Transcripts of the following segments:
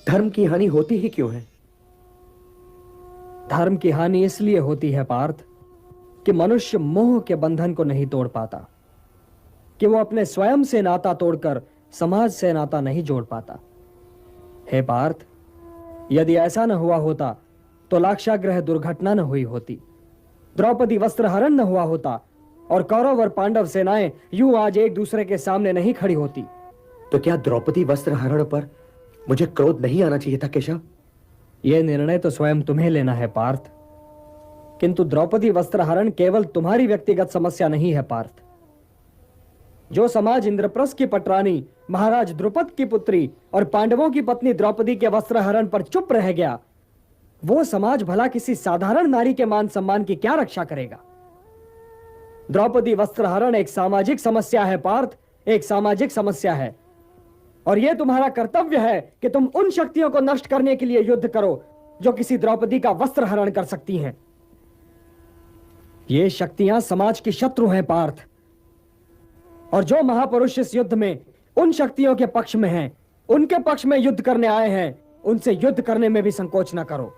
धर्म की हानि होती ही क्यों है? धर्म की हानि इसलिए होती है पार्थ कि मनुष्य मोह के बंधन को नहीं तोड़ पाता, कि वो अपने स्वयं से नाता तोड़कर समाज से नाता नहीं जोड़ पाता। हे पार्थ, यदि ऐसा न हुआ होता तो लाक्षागृह दुर्घटना न हुई होती, द्रौपदी वस्त्रहरण न हुआ होता और कौरव और पांडव सेनाएं यूं आज एक दूसरे के सामने नहीं खड़ी होती। तो क्या द्रौपदी वस्त्रहरण पर मुझे क्रोध नहीं आना चाहिए था केशव? यह निर्णय तो स्वयं तुम्हें लेना है पार्थ, किंतु द्रौपदी वस्त्रहरण केवल तुम्हारी व्यक्तिगत समस्या नहीं है पार्थ। जो समाज इंद्रप्रस्थ की पटरानी, महाराज द्रुपद की पुत्री और पांडवों की पत्नी द्रौपदी के वस्त्रहरण पर चुप रह गया, वो समाज भला किसी साधारण नारी के मान सम्मान की क्या रक्षा करेगा? द्रौपदी वस्त्रहरण एक सामाजिक समस्या है पार्थ, एक सामाजिक समस्या है, और यह तुम्हारा कर्तव्य है कि तुम उन शक्तियों को नष्ट करने के लिए युद्ध करो जो किसी द्रौपदी का वस्त्रहरण कर सकती हैं। ये शक्तियां समाज की शत्रु हैं पार्थ, और जो महापुरुष इस युद्ध में उन शक्तियों के पक्ष में हैं, उनके पक्ष में युद्ध करने आए हैं, उनसे युद्ध करने में भी संकोच न करो।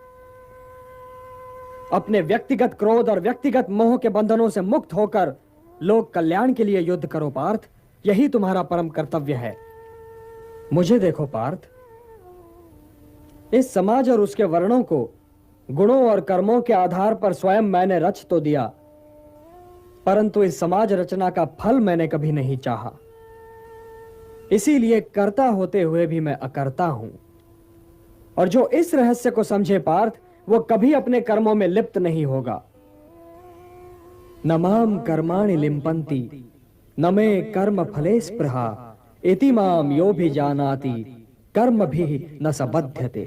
अपने व्यक्तिगत क्रोध और व्यक्तिगत मोह के बंधनों से मुक्त होकर लोक कल्याण के लिए युद्ध करो पार्थ, यही तुम्हारा परम कर्तव्य है। मुझे देखो पार्थ, इस समाज और उसके वर्णों को गुणों और कर्मों के आधार पर स्वयं मैंने रच तो दिया, परंतु इस समाज रचना का फल मैंने कभी नहीं चाहा। इसीलिए कर्ता होते हुए भी मैं अकर्ता हूं, और जो इस रहस्य को समझे पार्थ, वो कभी अपने कर्मों में लिप्त नहीं होगा। न माम कर्माणि लिम्पन्ति न मे कर्म फले स्पृहा इति माम यो भी जानाति कर्म भी न सबध्यते।